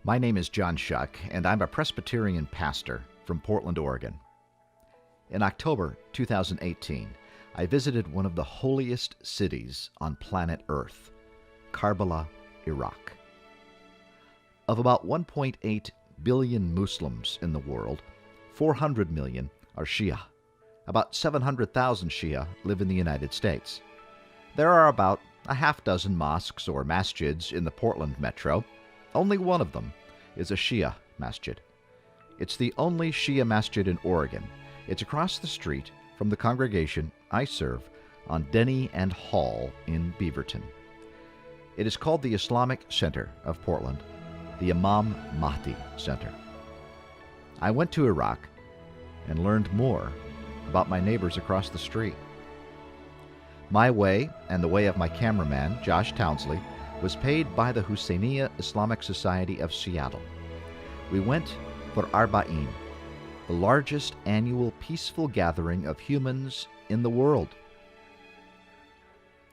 My name is John Shuck, and I'm a Presbyterian pastor from Portland, Oregon. In October 2018, I visited one of the holiest cities on planet Earth, Karbala, Iraq. Of about 1.8 billion Muslims in the world, 400 million are Shia. About 700,000 Shia live in the United States. There are about a half dozen mosques or masjids in the Portland metro. Only one of them is a Shia masjid. It's the only Shia masjid in Oregon. It's across the street from the congregation I serve on Denny and Hall in Beaverton. It is called the Islamic Center of Portland, the Imam Mahdi Center. I went to Iraq and learned more about my neighbors across the street. My way, and the way of my cameraman, Josh Townsley, was paid by the Hussain Islamic Society of Seattle. We went for Arbaeen, the largest annual peaceful gathering of humans in the world.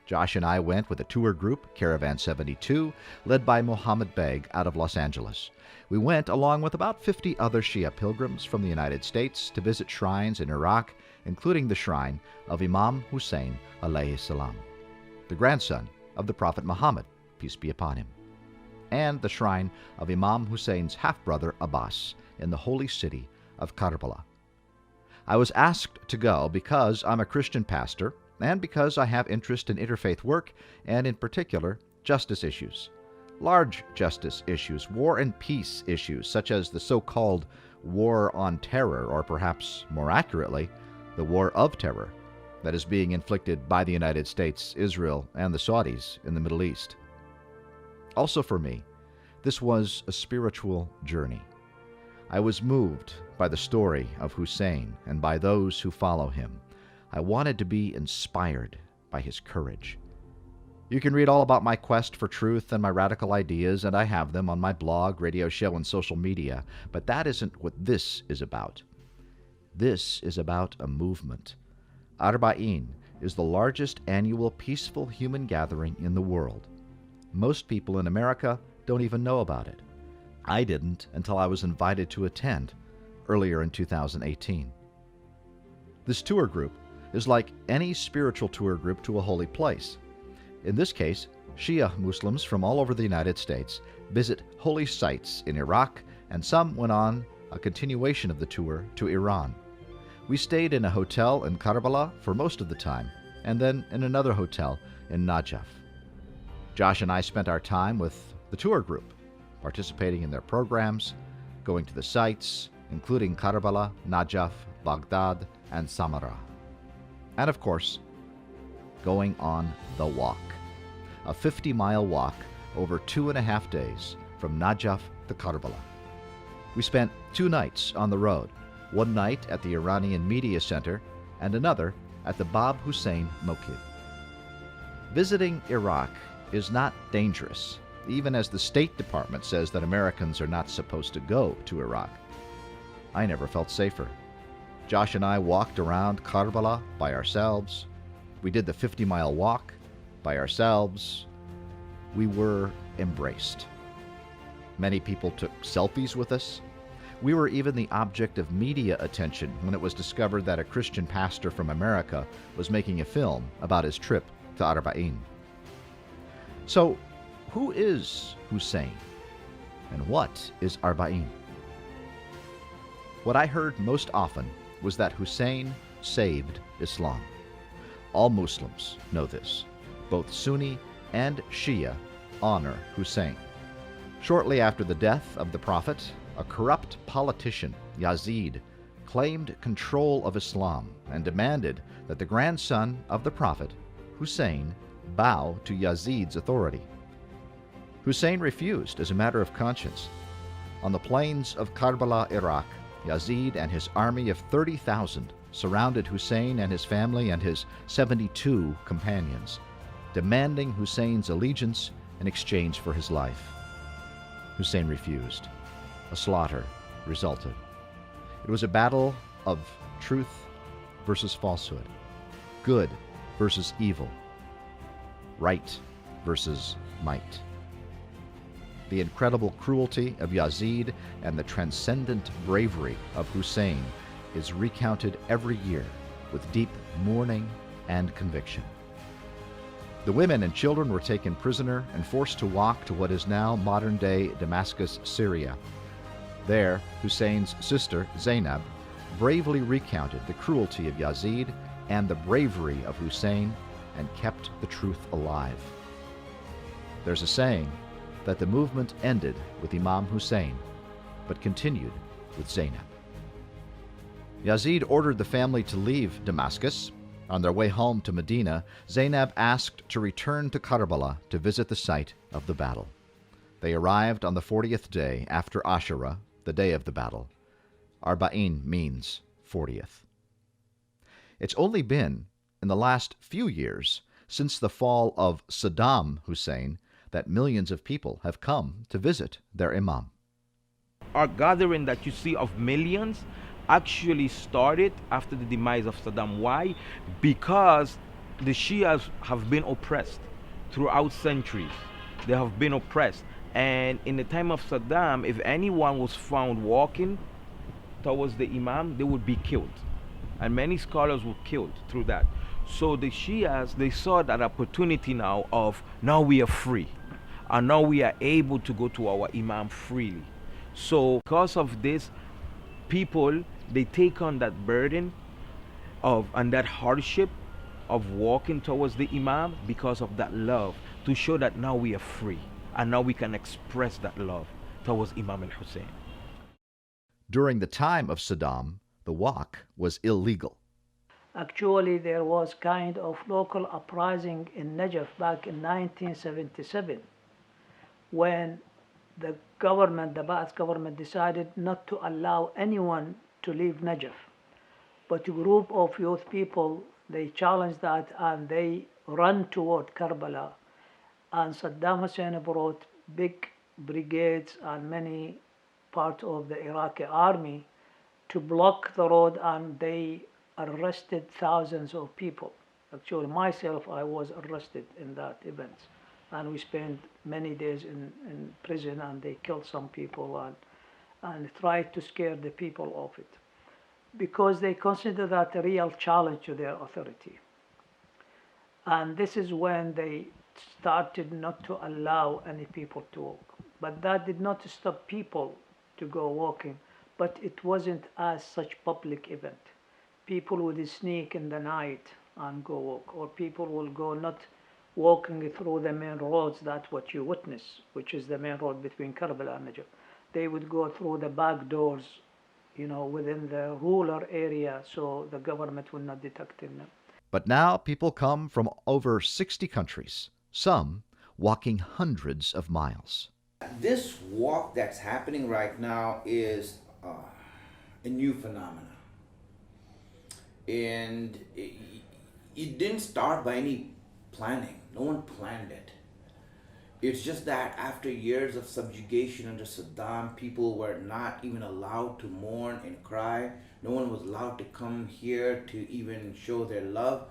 Josh and I went with a tour group, Caravan 72, led by Mohammed Beg out of Los Angeles. We went along with about 50 other Shia pilgrims from the United States to visit shrines in Iraq, including the shrine of Imam Hussain alayhi salam, the grandson of the Prophet Muhammad, peace be upon him, and the shrine of Imam Hussein's half-brother Abbas in the holy city of Karbala. I was asked to go because I'm a Christian pastor and because I have interest in interfaith work and, in particular, justice issues. Large justice issues, war and peace issues, such as the so-called war on terror, or perhaps more accurately, the war of terror that is being inflicted by the United States, Israel, and the Saudis in the Middle East. Also for me, this was a spiritual journey. I was moved by the story of Hussain and by those who follow him. I wanted to be inspired by his courage. You can read all about my quest for truth and my radical ideas, and I have them on my blog, radio show, and social media, but that isn't what this is about. This is about a movement. Arbaeen is the largest annual peaceful human gathering in the world. Most people in America don't even know about it. I didn't until I was invited to attend earlier in 2018. This tour group is like any spiritual tour group to a holy place. In this case, Shia Muslims from all over the United States visit holy sites in Iraq, and some went on a continuation of the tour to Iran. We stayed in a hotel in Karbala for most of the time, and then in another hotel in Najaf. Josh and I spent our time with the tour group, participating in their programs, going to the sites, including Karbala, Najaf, Baghdad, and Samarra. And of course, going on the walk. A 50-mile walk over 2.5 days from Najaf to Karbala. We spent 2 nights on the road, one night at the Iranian Media Center and another at the Bab Hussein Mokib. Visiting Iraq is not dangerous, even as the State Department says that Americans are not supposed to go to Iraq. I never felt safer. Josh and I walked around Karbala by ourselves. We did the 50-mile walk by ourselves. We were embraced. Many people took selfies with us. We were even the object of media attention when it was discovered that a Christian pastor from America was making a film about his trip to Arbaeen. So, who is Hussain? And what is Arbaeen? What I heard most often was that Hussain saved Islam. All Muslims know this. Both Sunni and Shia honor Hussain. Shortly after the death of the Prophet, a corrupt politician, Yazid, claimed control of Islam and demanded that the grandson of the Prophet, Hussain, bow to Yazid's authority. Hussain refused as a matter of conscience. On the plains of Karbala, Iraq, Yazid and his army of 30,000 surrounded Hussain and his family and his 72 companions, demanding Hussein's allegiance in exchange for his life. Hussain refused. A slaughter resulted. It was a battle of truth versus falsehood, good versus evil, right versus might. The incredible cruelty of Yazid and the transcendent bravery of Hussain is recounted every year with deep mourning and conviction. The women and children were taken prisoner and forced to walk to what is now modern-day Damascus, Syria. There, Hussein's sister, Zainab, bravely recounted the cruelty of Yazid and the bravery of Hussain and kept the truth alive. There's a saying that the movement ended with Imam Hussain, but continued with Zainab. Yazid ordered the family to leave Damascus. On their way home to Medina, Zainab asked to return to Karbala to visit the site of the battle. They arrived on the 40th day after Ashura, the day of the battle. Arbaeen means 40th. It's only been in the last few years, since the fall of Saddam Hussein, that millions of people have come to visit their Imam. Our gathering that you see of millions actually started after the demise of Saddam. Why? Because the Shias have been oppressed throughout centuries. They have been oppressed. And in the time of Saddam, if anyone was found walking towards the Imam, they would be killed. And many scholars were killed through that. So the Shias, they saw that opportunity now we are free. And now we are able to go to our Imam freely. So because of this, people, they take on that burden of and that hardship of walking towards the Imam because of that love, to show that now we are free. And now we can express that love towards Imam al-Hussein. During the time of Saddam, the walk was illegal. Actually, there was kind of local uprising in Najaf back in 1977 when the government, the Ba'ath government, decided not to allow anyone to leave Najaf. But a group of youth people, they challenged that and they ran toward Karbala. And Saddam Hussein brought big brigades and many parts of the Iraqi army to block the road, and they arrested thousands of people. Actually, myself, I was arrested in that event. And we spent many days in prison, and they killed some people and tried to scare the people of it, because they consider that a real challenge to their authority. And this is when they started not to allow any people to walk. But that did not stop people to go walking, but it wasn't as such public event. People would sneak in the night and go walk, or people will go not walking through the main roads, that's what you witness, which is the main road between Karbala and Najaf. They would go through the back doors, within the rural area, so the government will not detect them. But now people come from over 60 countries, some walking hundreds of miles. This walk that's happening right now is a new phenomenon. And it didn't start by any planning. No one planned it. It's just that after years of subjugation under Saddam, people were not even allowed to mourn and cry. No one was allowed to come here to even show their love.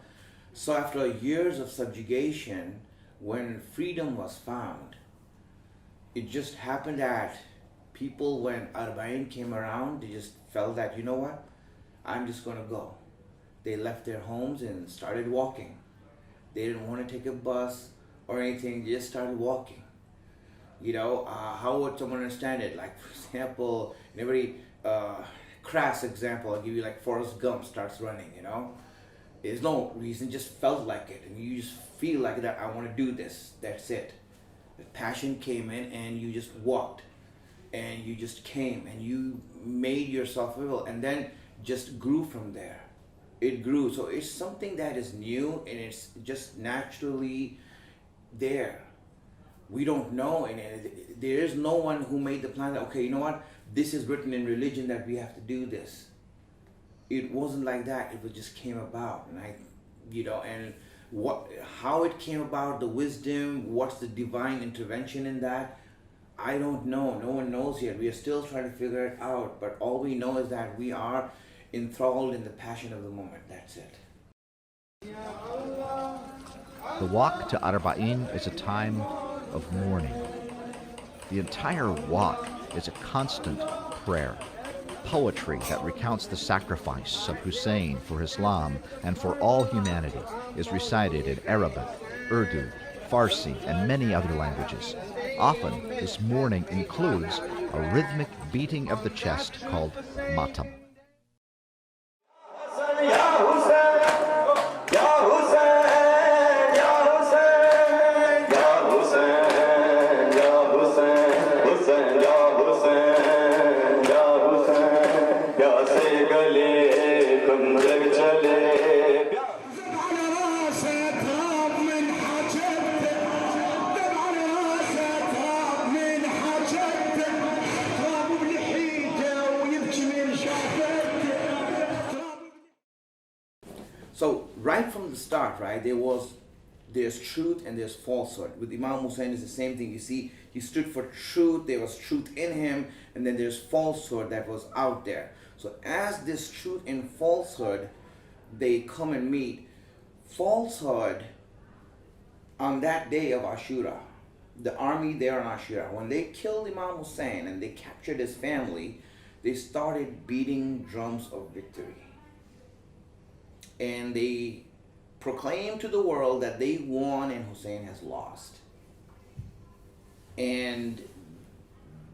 So after years of subjugation, when freedom was found, it just happened that people, when Arbaeen came around, they just felt that, you know what, I'm just going to go. They left their homes and started walking. They didn't want to take a bus or anything, they just started walking. How would someone understand it? Like, for example, in a very crass example, I'll give you like Forrest Gump starts running, There's no reason, just felt like it. And you just feel like that, I want to do this, that's it. The passion came in and you just walked. And you just came and you made yourself available, and then just grew from there. It grew. So it's something that is new and it's just naturally there. We don't know, and there is no one who made the plan that, okay, you know what, this is written in religion that we have to do this. It wasn't like that. It just came about, and how it came about, the wisdom, what's the divine intervention in that, I don't know. No one knows yet. We are still trying to figure it out. But all we know is that we are enthralled in the passion of the moment. That's it. The walk to Arbaeen is a time of mourning. The entire walk is a constant prayer. Poetry that recounts the sacrifice of Hussain for Islam and for all humanity is recited in Arabic, Urdu, Farsi, and many other languages. Often, this mourning includes a rhythmic beating of the chest called matam. So right from the start, right, there's truth and there's falsehood. With Imam Hussain, it's the same thing. You see, he stood for truth. There was truth in him, and then there's falsehood that was out there. So as this truth and falsehood, they come and meet. Falsehood on that day of Ashura, the army there on Ashura, when they killed Imam Hussain and they captured his family, they started beating drums of victory. And they proclaimed to the world that they won and Hussein has lost. And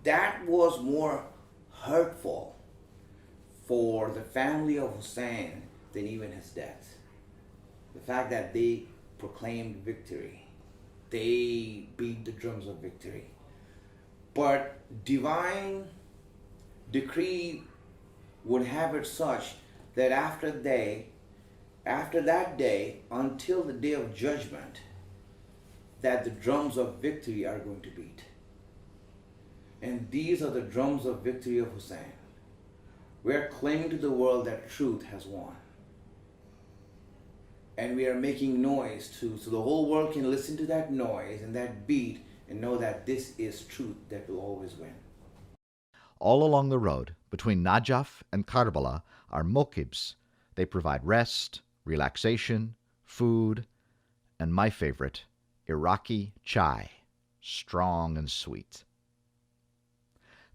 that was more hurtful for the family of Hussein than even his death. The fact that they proclaimed victory. They beat the drums of victory. But divine decree would have it such that after that day, until the day of judgment, that the drums of victory are going to beat. And these are the drums of victory of Hussein. We are claiming to the world that truth has won. And we are making noise too, so the whole world can listen to that noise and that beat and know that this is truth that will always win. All along the road, between Najaf and Karbala, are mokibs. They provide rest, relaxation, food, and my favorite, Iraqi chai, strong and sweet.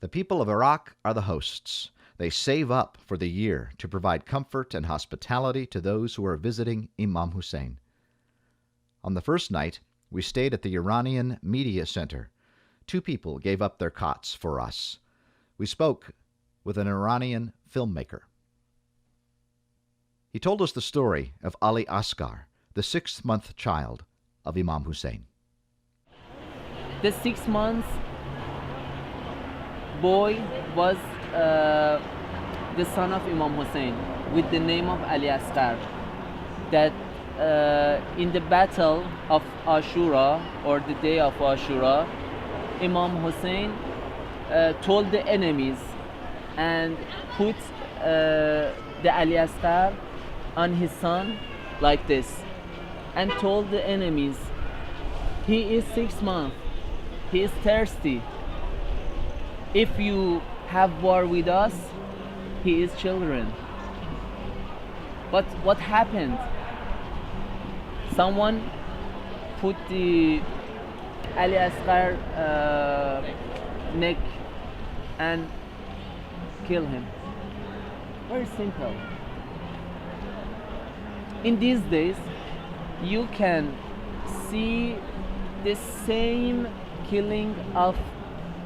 The people of Iraq are the hosts. They save up for the year to provide comfort and hospitality to those who are visiting Imam Hussain. On the first night, we stayed at the Iranian Media Center. 2 people gave up their cots for us. We spoke with an Iranian filmmaker. He told us the story of Ali Asghar, the 6th-month child of Imam Hussain. The 6 months boy was the son of Imam Hussain with the name of Ali Asghar. That in the battle of Ashura, or the day of Ashura, Imam Hussain told the enemies and put the Ali Asghar on his son like this, and told the enemies, he is 6 months, he is thirsty. If you have war with us, he is children. But what happened? Someone put the Ali Asghar neck and kill him. Very simple. In these days, you can see the same killing of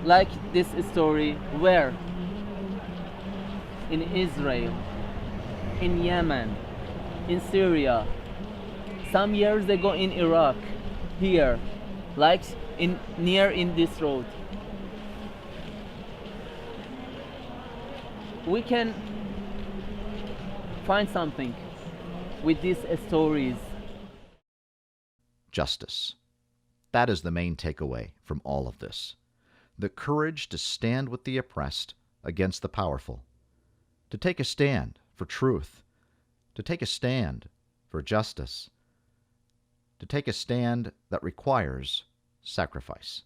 like this story where? In Israel, in Yemen, in Syria, some years ago in Iraq, here, like near in this road. We can find something with these stories. Justice. That is the main takeaway from all of this. The courage to stand with the oppressed against the powerful. To take a stand for truth. To take a stand for justice. To take a stand that requires sacrifice.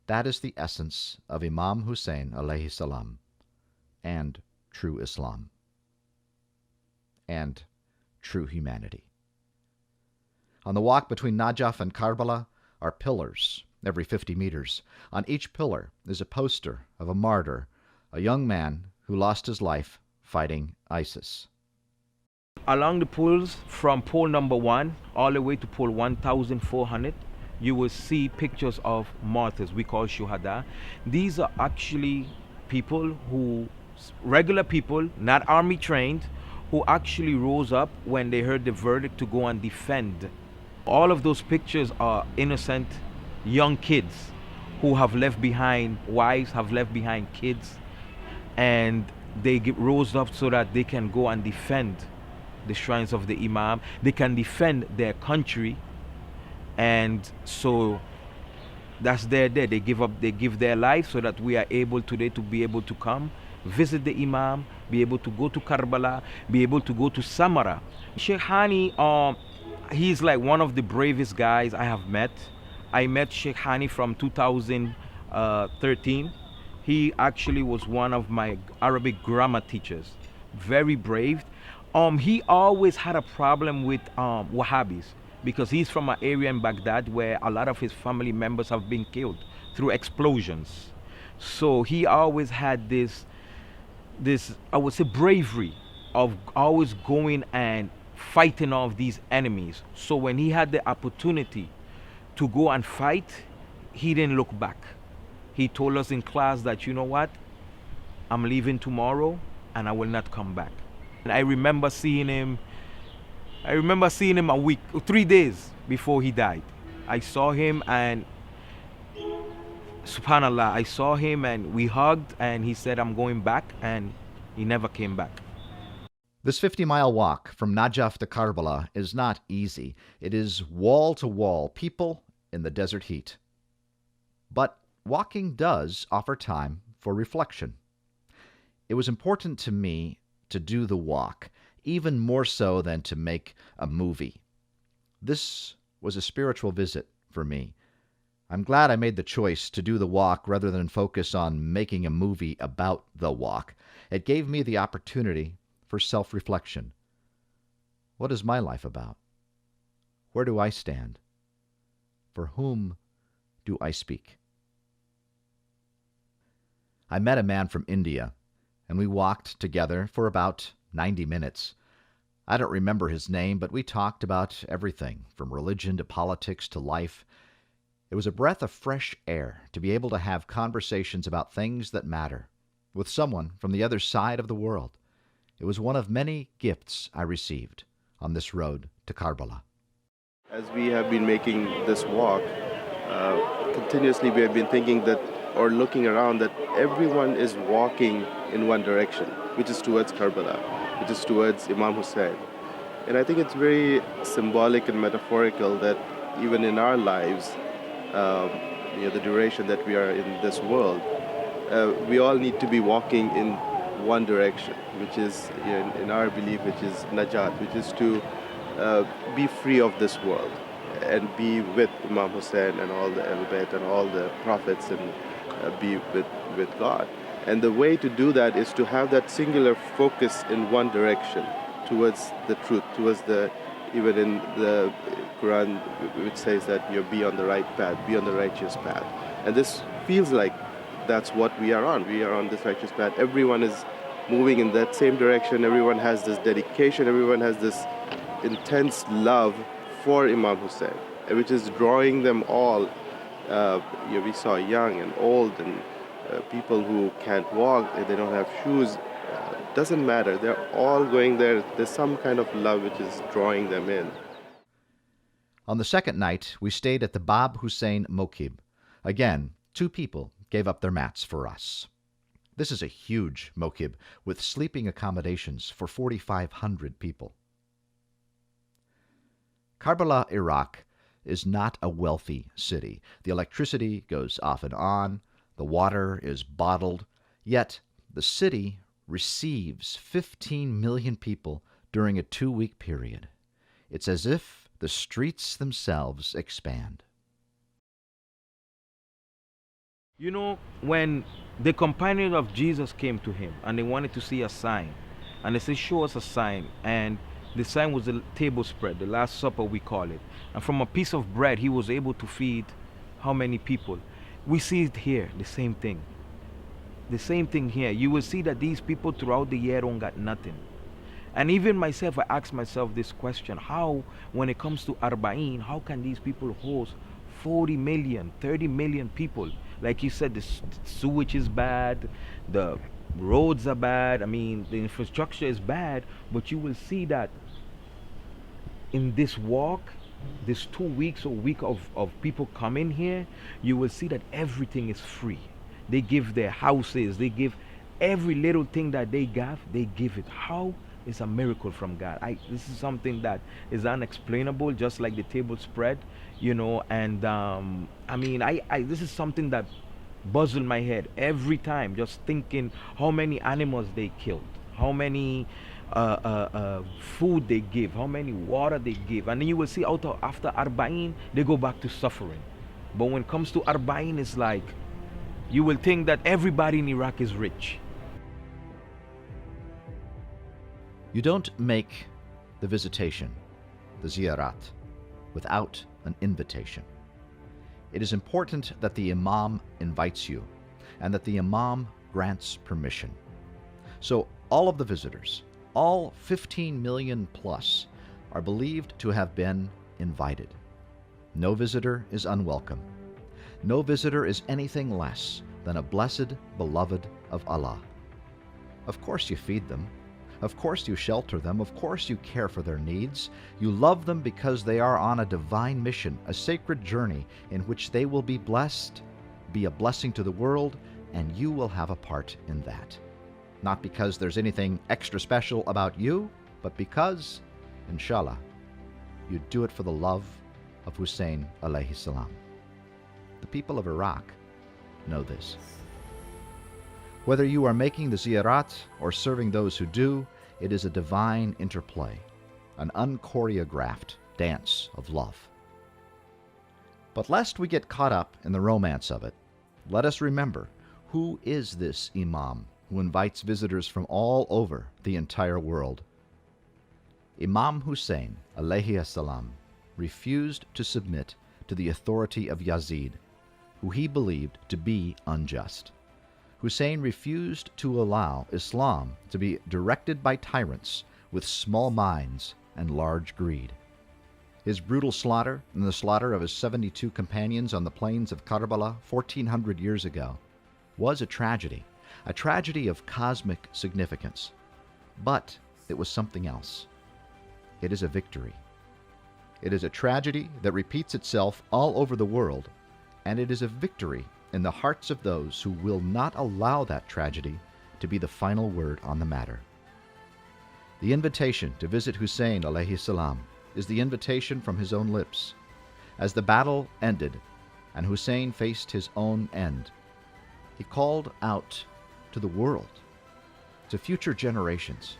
That is the essence of Imam Hussain alayhi salam and true Islam. and true humanity. On the walk between Najaf and Karbala are pillars every 50 meters. On each pillar is a poster of a martyr, a young man who lost his life fighting ISIS. Along the poles from pole number 1 all the way to pole 1400, you will see pictures of martyrs we call shuhada. These are actually people who, regular people, not army trained, who actually rose up when they heard the verdict to go and defend. All of those pictures are innocent young kids who have left behind wives, have left behind kids, and they rose up so that they can go and defend the shrines of the Imam. They can defend their country, and so that's their day. They give their life so that we are able today to be able to come visit the Imam, be able to go to Karbala, be able to go to Samara. Sheikh Hani, he's like one of the bravest guys I have met. I met Sheikh Hani from 2013. He actually was one of my Arabic grammar teachers. Very brave. He always had a problem with Wahhabis because he's from an area in Baghdad where a lot of his family members have been killed through explosions. So he always had this I would say bravery of always going and fighting off these enemies. So when he had the opportunity to go and fight, he didn't look back. He told us in class that, you know what, I'm leaving tomorrow and I will not come back. And I remember seeing him a week, 3 days before he died. I saw him and subhanallah, I saw him and we hugged and he said, I'm going back, and he never came back. This 50-mile walk from Najaf to Karbala is not easy. It is wall-to-wall people in the desert heat. But walking does offer time for reflection. It was important to me to do the walk, even more so than to make a movie. This was a spiritual visit for me. I'm glad I made the choice to do the walk rather than focus on making a movie about the walk. It gave me the opportunity for self-reflection. What is my life about? Where do I stand? For whom do I speak? I met a man from India, and we walked together for about 90 minutes. I don't remember his name, but we talked about everything, from religion to politics to life. It was a breath of fresh air to be able to have conversations about things that matter with someone from the other side of the world. It was one of many gifts I received on this road to Karbala. As we have been making this walk, continuously we have been thinking that, or looking around, that everyone is walking in one direction, which is towards Karbala, which is towards Imam Hussain. And I think it's very symbolic and metaphorical that even in our lives, the duration that we are in this world, we all need to be walking in one direction, which is, in our belief, which is Najat, which is to be free of this world and be with Imam Hussain and all the Ahl Bayt and all the prophets, and be with God. And the way to do that is to have that singular focus in one direction towards the truth, towards even in the Quran, which says that you be on the right path, be on the righteous path. And this feels like that's what we are on. We are on this righteous path. Everyone is moving in that same direction. Everyone has this dedication. Everyone has this intense love for Imam Hussain, which is drawing them all. We saw young and old and people who can't walk, they don't have shoes. Doesn't matter. They're all going there. There's some kind of love which is drawing them in. On the second night, we stayed at the Bab Hussain Mokib. Again, 2 people gave up their mats for us. This is a huge mokib with sleeping accommodations for 4,500 people. Karbala, Iraq, is not a wealthy city. The electricity goes off and on. The water is bottled. Yet, the city receives 15 million people during a 2-week period. It's as if the streets themselves expand. You know, when the companions of Jesus came to him and they wanted to see a sign, And they say, show us a sign. And the sign was the table spread, the Last Supper, we call it. And from a piece of bread, he was able to feed how many people? We see it here, the same thing. The same thing here. You will see that these people throughout the year don't got nothing. And even myself, I ask myself this question: how, when it comes to Arbaeen, how can these people host 40 million, 30 million people? Like you said, the sewage is bad, the roads are bad, I mean, the infrastructure is bad, but you will see that in this walk, this 2 weeks or week of people coming here, you will see that everything is free. They give their houses, they give every little thing that they give it. How is a miracle from God? This is something that is unexplainable, just like the table spread, and I mean, I this is something that buzzes my head every time, just thinking how many animals they killed, how many food they give, how many water they give, and then you will see after Arbaeen they go back to suffering. But when it comes to Arbaeen, it's like you will think that everybody in Iraq is rich. You don't make the visitation, the ziyarat, without an invitation. It is important that the Imam invites you and that the Imam grants permission. So all of the visitors, all 15 million plus, are believed to have been invited. No visitor is unwelcome. No visitor is anything less than a blessed beloved of Allah. Of course you feed them. Of course you shelter them. Of course you care for their needs. You love them because they are on a divine mission, a sacred journey in which they will be blessed, be a blessing to the world, and you will have a part in that. Not because there's anything extra special about you, but because, inshallah, you do it for the love of Hussain alayhi salam. The people of Iraq know this. Whether you are making the ziyarat or serving those who do, it is a divine interplay, an unchoreographed dance of love. But lest we get caught up in the romance of it, let us remember, who is this Imam who invites visitors from all over the entire world? Imam Hussain alayhi salam refused to submit to the authority of Yazid, who he believed to be unjust. Hussain refused to allow Islam to be directed by tyrants with small minds and large greed. His brutal slaughter and the slaughter of his 72 companions on the plains of Karbala 1400 years ago was a tragedy of cosmic significance. But it was something else. It is a victory. It is a tragedy that repeats itself all over the world, and it is a victory in the hearts of those who will not allow that tragedy to be the final word on the matter. The invitation to visit Hussain alayhi salam is the invitation from his own lips. As the battle ended and Hussain faced his own end, he called out to the world, to future generations,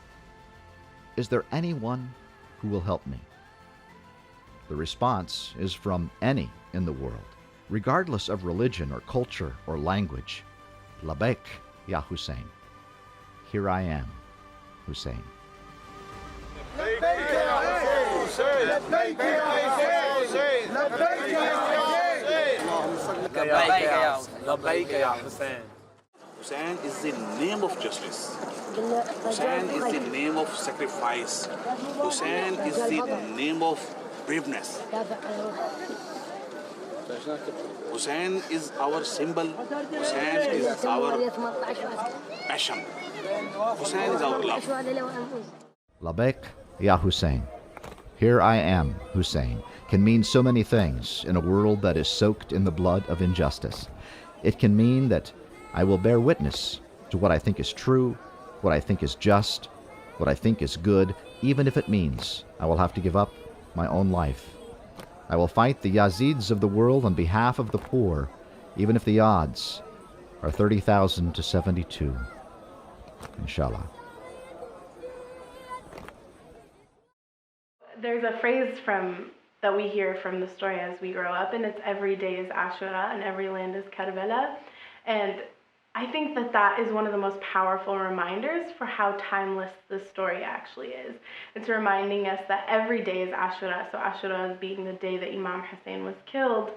"Is there anyone who will help me?" The response is from any in the world, regardless of religion or culture or language. Labbaik, Ya Hussain. Here I am, Hussain. لبيك يا حسين لبيك يا حسين لبيك يا حسين لبيك يا حسين. Hussain is the name of justice. Hussain is the name of sacrifice. Hussain is the name of braveness. Hussain is our symbol. Hussain is our passion. Hussain is our love. Labbaik, Ya Hussain. Here I am, Hussain, can mean so many things in a world that is soaked in the blood of injustice. It can mean that I will bear witness to what I think is true, what I think is just, what I think is good, even if it means I will have to give up my own life. I will fight the Yazids of the world on behalf of the poor, even if the odds are 30,000 to 72. Inshallah. There's a phrase that we hear from the story as we grow up, and it's every day is Ashura and every land is Karbala. And I think that that is one of the most powerful reminders for how timeless this story actually is. It's reminding us that every day is Ashura, so Ashura being the day that Imam Hussain was killed.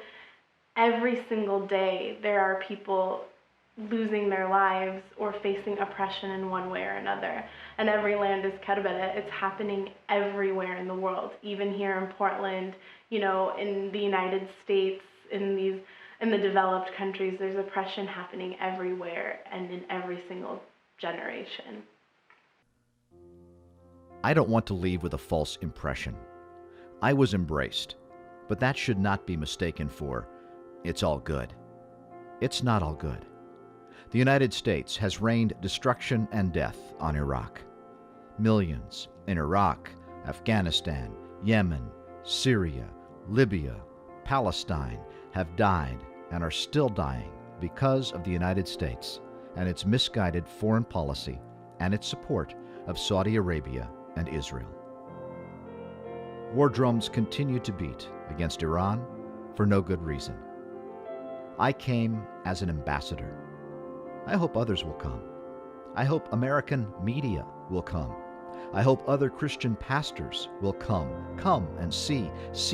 Every single day there are people losing their lives or facing oppression in one way or another. And every land is Karbala. It's happening everywhere in the world, even here in Portland, in the United States, in the developed countries. There's oppression happening everywhere and in every single generation. I don't want to leave with a false impression. I was embraced, but that should not be mistaken for, it's all good. It's not all good. The United States has rained destruction and death on Iraq. Millions in Iraq, Afghanistan, Yemen, Syria, Libya, Palestine have died and are still dying because of the United States and its misguided foreign policy and its support of Saudi Arabia and Israel. War drums continue to beat against Iran for no good reason. I came as an ambassador. I hope others will come. I hope American media will come. I hope other Christian pastors will come. Come and see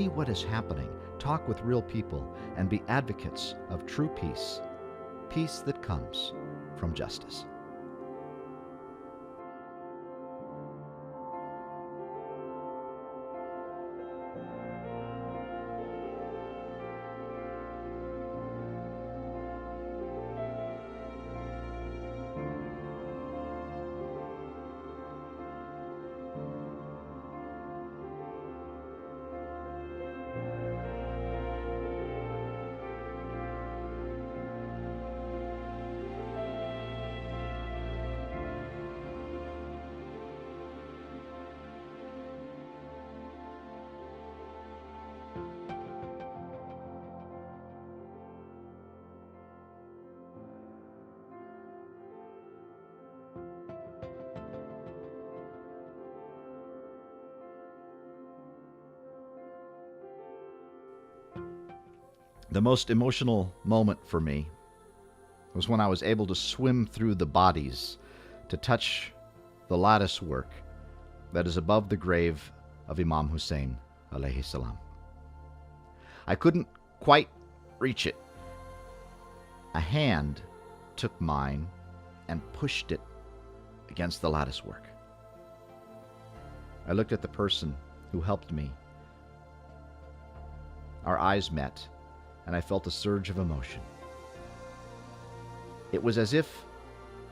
what is happening, talk with real people, and be advocates of true peace, peace that comes from justice. The most emotional moment for me was when I was able to swim through the bodies to touch the lattice work that is above the grave of Imam Hussain alayhi salam. I couldn't quite reach it. A hand took mine and pushed it against the lattice work. I looked at the person who helped me. Our eyes met, and I felt a surge of emotion. It was as if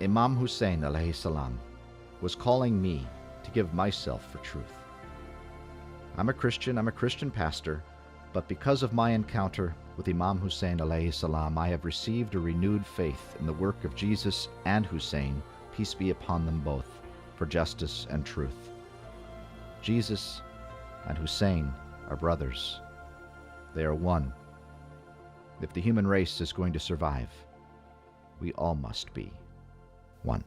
Imam Hussain alayhi salam was calling me to give myself for truth. I'm a Christian pastor, but because of my encounter with Imam Hussain alayhi salam, I have received a renewed faith in the work of Jesus and Hussain, peace be upon them both, for justice and truth. Jesus and Hussain are brothers. They are one. If the human race is going to survive, we all must be one.